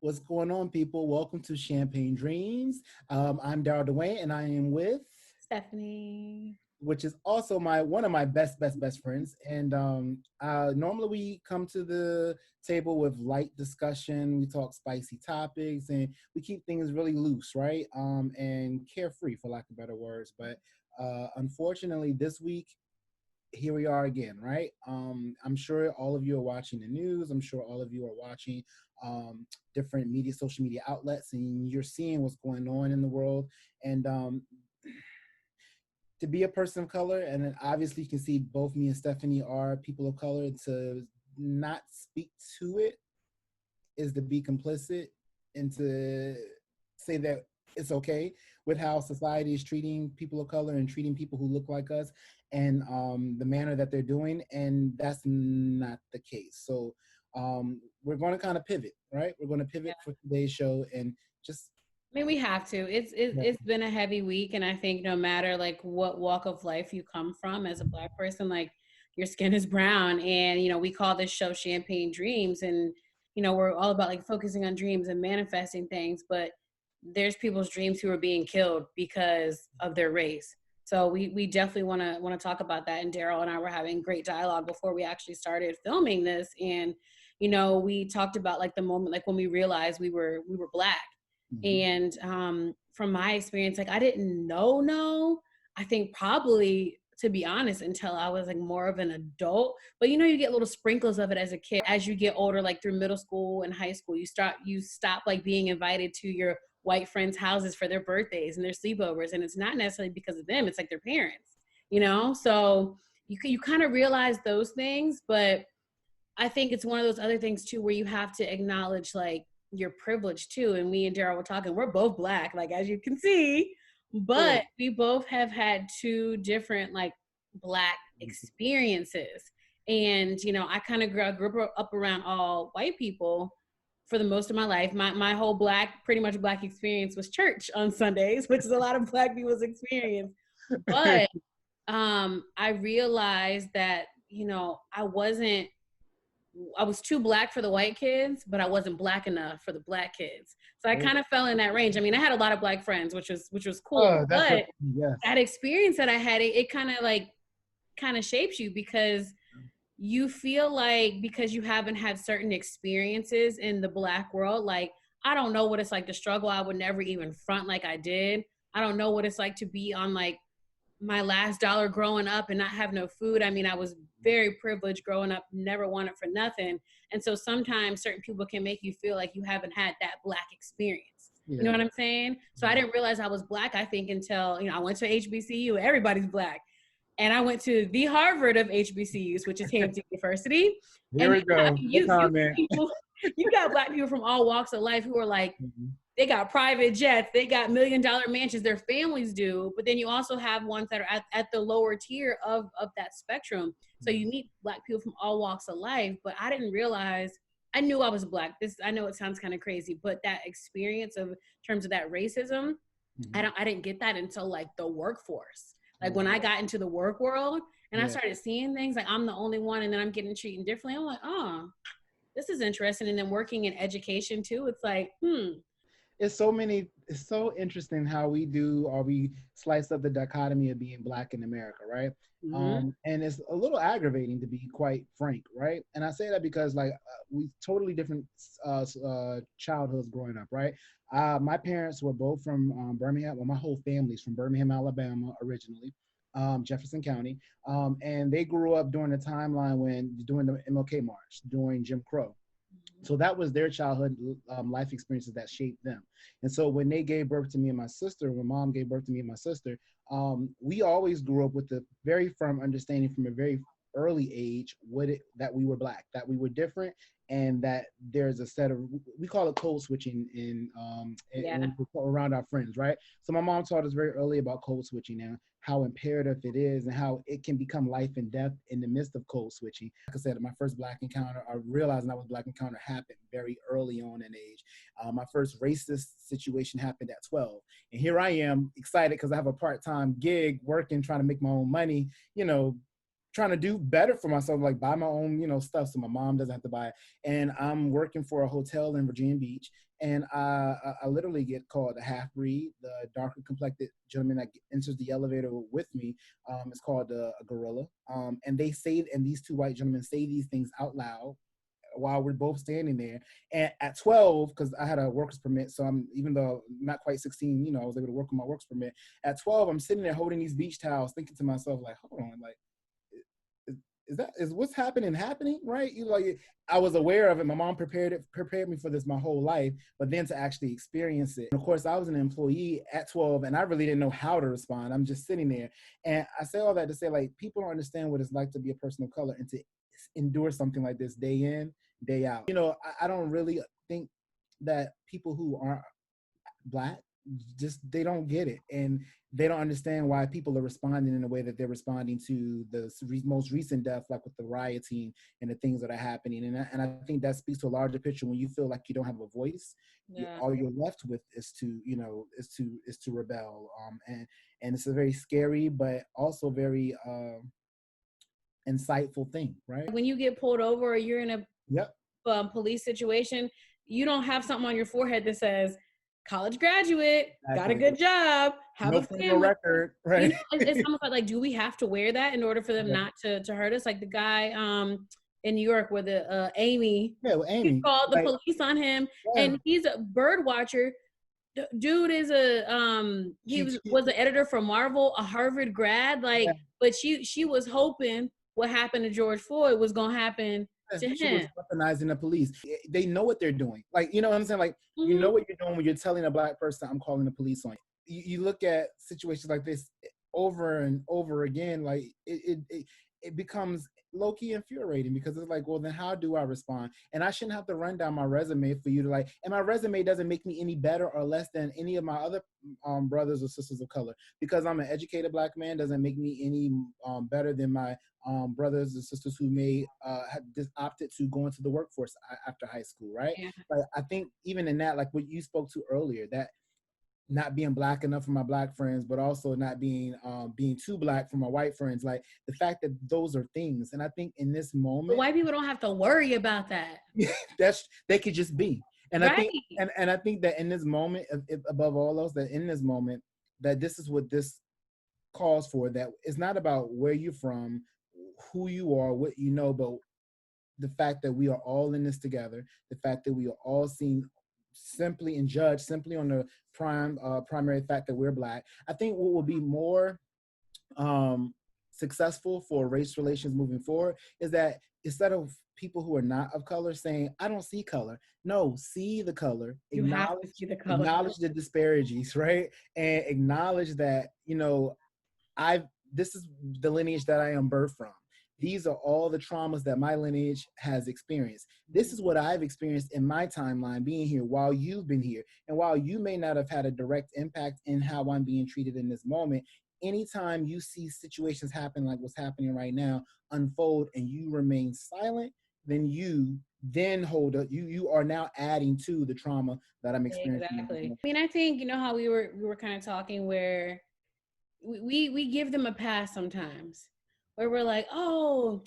What's going on, people? Welcome to Champagne Dreams. I'm Darryl Dwayne, and I am with, Stephanie. which is also my one of my best friends. And normally we come to the table with light discussion. We talk spicy topics, and we keep things really loose, right? And carefree, for lack of better words. But unfortunately, this week here we are again, right? I'm sure all of you are watching the news. I'm sure all of you are watching different media, social media outlets, and you're seeing what's going on in the world. And to be a person of color, and then obviously you can see both me and Stephanie are people of color, to not speak to it is to be complicit and to say that it's okay with how society is treating people of color and treating people who look like us and the manner that they're doing. And that's not the case. So we're going to kind of pivot, right? We're going to Yeah. pivot for today's show and just, I mean, we have to. yeah. It's been a heavy week, and I think no matter like what walk of life you come from as a Black person, like your skin is brown, and we call this show Champagne Dreams, and we're all about like focusing on dreams and manifesting things, but there's people's dreams who are being killed because of their race. So we definitely want to talk about that. And Darryl and I were having great dialogue before we actually started filming this, and we talked about like the moment like when we realized we were Black. Mhm. And from my experience, like I didn't know. I think probably, to be honest, until I was like more of an adult. But you get little sprinkles of it as a kid. As you get older, like through middle school and high school, you stop like being invited to your white friends' houses for their birthdays and their sleepovers. And it's not necessarily because of them, it's like their parents. So you kind of realize those things, but I think it's one of those other things too where you have to acknowledge like your privilege too. And me and Darryl were talking, we're both Black, like as you can see, Clearly. but we both have had two different like Black experiences. And I kind of grew up around all white people for the most of my life. My whole pretty much Black experience was church on Sundays, which is a lot of Black people's experience. But I realized that I was too Black for the white kids, but I wasn't Black enough for the Black kids. So I kind of fell in that range. I mean, I had a lot of Black friends, which was cool, Oh, that's but yes. that experience that I had, it kind of shapes you because you feel like because you haven't had certain experiences in the Black world, like I don't know what it's like to struggle. I would never even front like I did. I don't know what it's like to be on like my last dollar growing up and not have no food. I mean, I was very privileged growing up, never wanted for nothing. And so sometimes certain people can make you feel like you haven't had that Black experience. You know Yeah. what I'm saying? So I didn't realize I was Black, I think, until, I went to HBCU. Everybody's Black. And I went to the Harvard of HBCUs, which is Hampton University. Here And we go. No comment. you got Black people from all walks of life who are like, Mhm. they got private jets, they got $1 million mansions, their families do, but then you also have ones that are at the lower tier of that spectrum. So you meet Black people from all walks of life, but I didn't realize, I knew I was Black. I know it sounds kind of crazy, but that experience of terms of that racism, Mhm. I didn't get that until like the workforce. Like when Wow. I got into the work world and I Yeah. started seeing things like I'm the only one and then I'm getting treated differently. I'm like, oh, this is interesting. And then working in education too, it's like, It's so interesting how we do, or we slice up the dichotomy of being Black in America, right? mm-hmm, And it's a little aggravating, to be quite frank, right? And I say that because like we totally different childhoods growing up, right? My parents were both from Birmingham. Well, my whole family's from Birmingham, Alabama originally, Jefferson County. And they grew up during the timeline when during the MLK March, during Jim Crow. So that was their childhood life experiences that shaped them. And so when they gave birth to me and my sister, when mom gave birth to me and my sister, we always grew up with a very firm understanding from a very early age that we were Black, that we were different, and that there's a set of, we call it code switching yeah. around our friends, right? So my mom taught us very early about code switching and how imperative it is and how it can become life and death in the midst of code switching. Like I said, my first Black encounter, or realizing I was Black encounter, happened very early on in age. My first racist situation happened at 12. And here I am excited because I have a part-time gig working, trying to make my own money, you know, trying to do better for myself, like buy my own, stuff so my mom doesn't have to buy it. And I'm working for a hotel in Virginia Beach, and I literally get called a half breed. The darker complected gentleman that enters the elevator with me is called a gorilla. And these two white gentlemen say these things out loud while we're both standing there. And at 12, because I had a worker's permit, so I'm, even though I'm not quite 16, I was able to work on my work's permit. At 12, I'm sitting there holding these beach towels, thinking to myself, like, hold on, like, is what's happening, right? I was aware of it. My mom prepared me for this my whole life, but then to actually experience it. And of course, I was an employee at 12, and I really didn't know how to respond. I'm just sitting there, and I say all that to say, like, people don't understand what it's like to be a person of color and to endure something like this day in, day out. I don't really think that people who aren't Black just, they don't get it, and they don't understand why people are responding in the way that they're responding to the most recent death, like with the rioting and the things that are happening. And I think that speaks to a larger picture. When you feel like you don't have a voice, all you're left with is to rebel. And it's a very scary but also very insightful thing, right? When you get pulled over or you're in a police situation, you don't have something on your forehead that says college graduate, got a good job, have a family record, right? It's almost like, do we have to wear that in order for them not to hurt us? Like the guy in New York with the Amy, he called the police on him, and he's a bird watcher. Dude is he was an editor for Marvel, a Harvard grad, but she was hoping what happened to George Floyd was gonna happen to him. She was weaponizing the police. They know what they're doing. Like, you know what I'm saying? Like, you know what you're doing when you're telling a Black person, I'm calling the police on you. You look at situations like this over and over again, like it becomes low-key infuriating, because it's like, well, then how do I respond? And I shouldn't have to run down my resume for you to like, and my resume doesn't make me any better or less than any of my other brothers or sisters of color. Because I'm an educated Black man doesn't make me any better than my brothers and sisters who may have just opted to go into the workforce after high school, right? Yeah. But I think even in that, like what you spoke to earlier, that not being Black enough for my Black friends, but also not being too Black for my white friends, like the fact that those are things. And I think in this moment, but white people don't have to worry about that. They could just be. And I think and I think that in this moment, above all else, that in this moment, that this is what this calls for, that it's not about where you're from, who you are, what you know, but the fact that we are all in this together, the fact that we are all seen simply and judged simply on the primary fact that we're Black. I think what will be more successful for race relations moving forward is that instead of people who are not of color saying, I don't see color, no, see the color, acknowledge the disparities, right? And acknowledge that, this is the lineage that I am birthed from. These are all the traumas that my lineage has experienced. This is what I've experienced in my timeline being here while you've been here. And while you may not have had a direct impact in how I'm being treated in this moment, anytime you see situations happen like what's happening right now unfold and you remain silent, then you hold up, you are now adding to the trauma that I'm experiencing. Exactly. I mean, I think, how we were kind of talking where we give them a pass sometimes, where we're like, oh,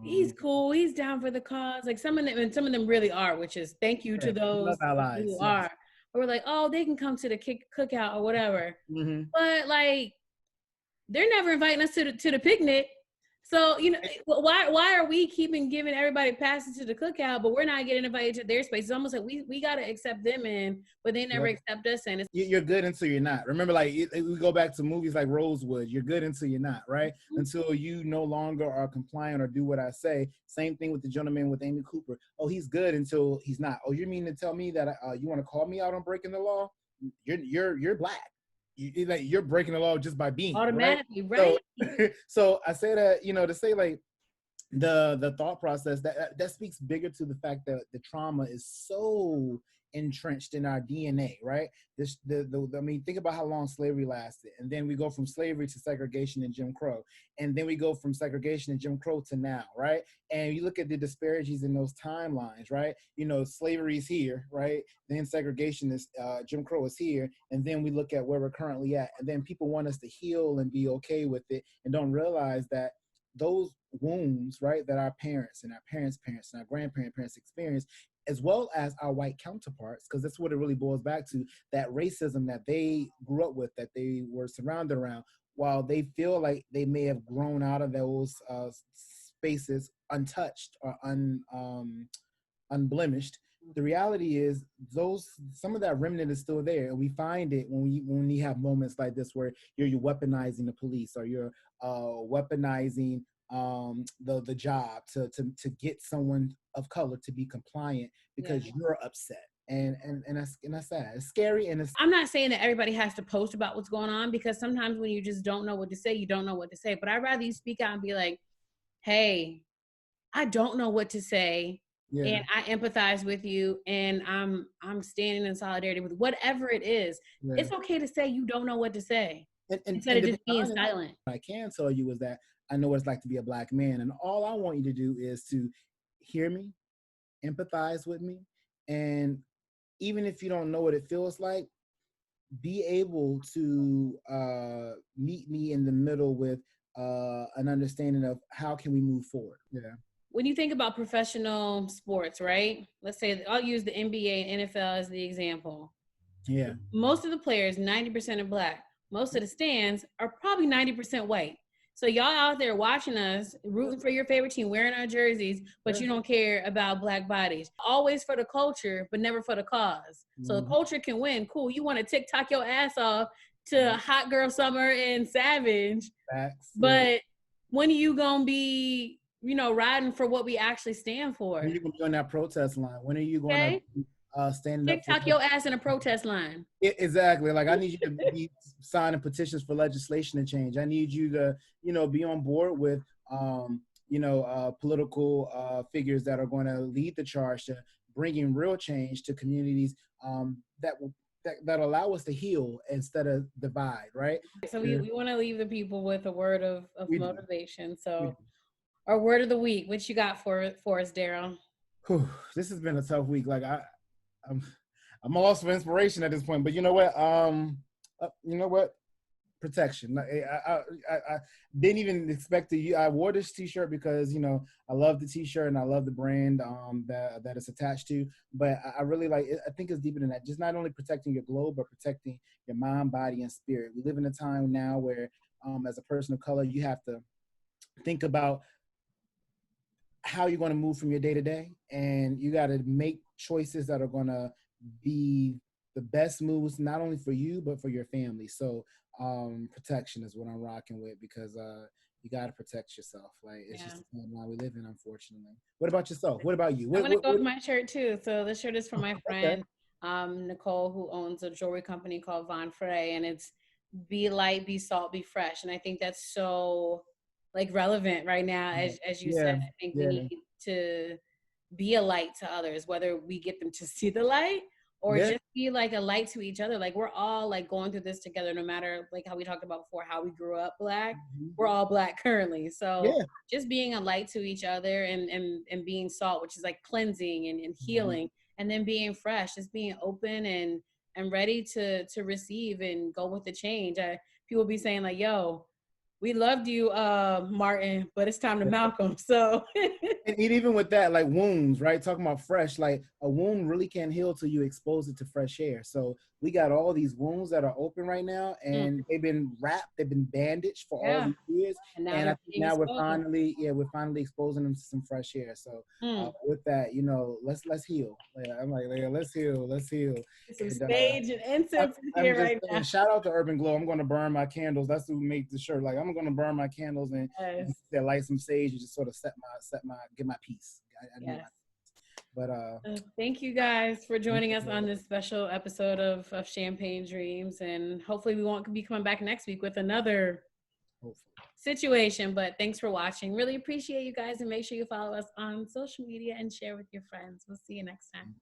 he's cool, he's down for the cause. Like some of them really are, which is thank you to those who are. Or we're like, oh, they can come to the cookout or whatever. But like, they're never inviting us to the picnic. So, why are we giving everybody passes to the cookout, but we're not getting invited to their space? It's almost like we got to accept them in, but they never accept us in. You're good until you're not. Remember, like, we go back to movies like Rosewood. You're good until you're not, right? Until you no longer are compliant or do what I say. Same thing with the gentleman with Amy Cooper. Oh, he's good until he's not. Oh, you mean to tell me that you want to call me out on breaking the law? You're Black. You're breaking the law just by being automatically, right? So I say that, to say like the thought process that speaks bigger to the fact that the trauma is so entrenched in our DNA, right? I mean, think about how long slavery lasted, and then we go from slavery to segregation and Jim Crow, and then we go from segregation and Jim Crow to now, right? And you look at the disparities in those timelines, right? Slavery is here, right? Then segregation is Jim Crow is here, and then we look at where we're currently at, and then people want us to heal and be okay with it, and don't realize that those wounds, right, that our parents and our parents' parents and our parents experience, as well as our white counterparts, because that's what it really boils back to, that racism that they grew up with, that they were surrounded around, while they feel like they may have grown out of those spaces untouched or unblemished. The reality is those, some of that remnant is still there, and we find it when we have moments like this where you're weaponizing the police, or you're weaponizing the job to get someone of color to be compliant because you're upset. And that's sad. It's scary, and it's. I'm not saying that everybody has to post about what's going on, because sometimes when you just don't know what to say, you don't know what to say. But I'd rather you speak out and be like, hey, I don't know what to say. Yeah. And I empathize with you, and I'm standing in solidarity with whatever it is. Yeah. It's okay to say you don't know what to say, instead of just being silent. What I can tell you is that I know what it's like to be a Black man, and all I want you to do is to hear me, empathize with me, and even if you don't know what it feels like, be able to meet me in the middle with an understanding of how can we move forward. Yeah. When you think about professional sports, right? Let's say I'll use the NBA and NFL as the example. Yeah. Most of the players, 90% are Black. Most of the stands are probably 90% white. So y'all out there watching us, rooting for your favorite team, wearing our jerseys, but you don't care about Black bodies. Always for the culture, but never for the cause. So the culture can win. Cool. You want to TikTok your ass off to Hot Girl Summer and Savage. Facts. But when are you going to be, riding for what we actually stand for? When are you going to be on that protest line? When are you going to stand up? TikTok your ass in a protest line. Exactly. Like, I need you to be signing petitions for legislation to change. I need you to, be on board with, political figures that are going to lead the charge to bringing real change to communities that allow us to heal instead of divide, right? So we want to leave the people with a word of motivation. So our word of the week, what you got for us, Darryl? This has been a tough week. Like I'm lost for inspiration at this point, but you know what? Protection. I didn't even expect to. I wore this T-shirt because I love the T-shirt and I love the brand that it's attached to. But I really like it. I think it's deeper than that. Just not only protecting your globe, but protecting your mind, body, and spirit. We live in a time now where, as a person of color, you have to think about how you're going to move from your day to day, and you got to make choices that are going to be the best moves, not only for you but for your family. So protection is what I'm rocking with, because you got to protect yourself. Like, it's just the time we live in, unfortunately. What about yourself? What about you? I'm gonna go with my shirt too. So this shirt is from my friend Nicole, who owns a jewelry company called Von Frey, and it's be light, be salt, be fresh. And I think that's so relevant right now, as you said. I think we need to be a light to others, whether we get them to see the light or just be a light to each other. We're all going through this together, no matter how we talked about before, how we grew up Black. We're all Black currently. So just being a light to each other and being salt, which is cleansing and healing, and then being fresh, just being open and ready to receive and go with the change. People be saying yo, we loved you, Martin, but it's time to Malcolm. So, and even with that, wounds, right? Talking about fresh, a wound really can't heal till you expose it to fresh air. So we got all these wounds that are open right now, and they've been wrapped, they've been bandaged for all these years, and I think now we're finally exposing them to some fresh air. So with that, let's heal. I'm let's heal. Some sage and incense here right now. Shout out to Urban Glow. I'm going to burn my candles. That's who make the shirt. I'm going to burn my candles and light some sage and just sort of get my peace. But thank you guys for joining us on this special episode of Champagne Dreams, and hopefully we won't be coming back next week with another situation. But thanks for watching. Really appreciate you guys, and make sure you follow us on social media and share with your friends. We'll see you next time.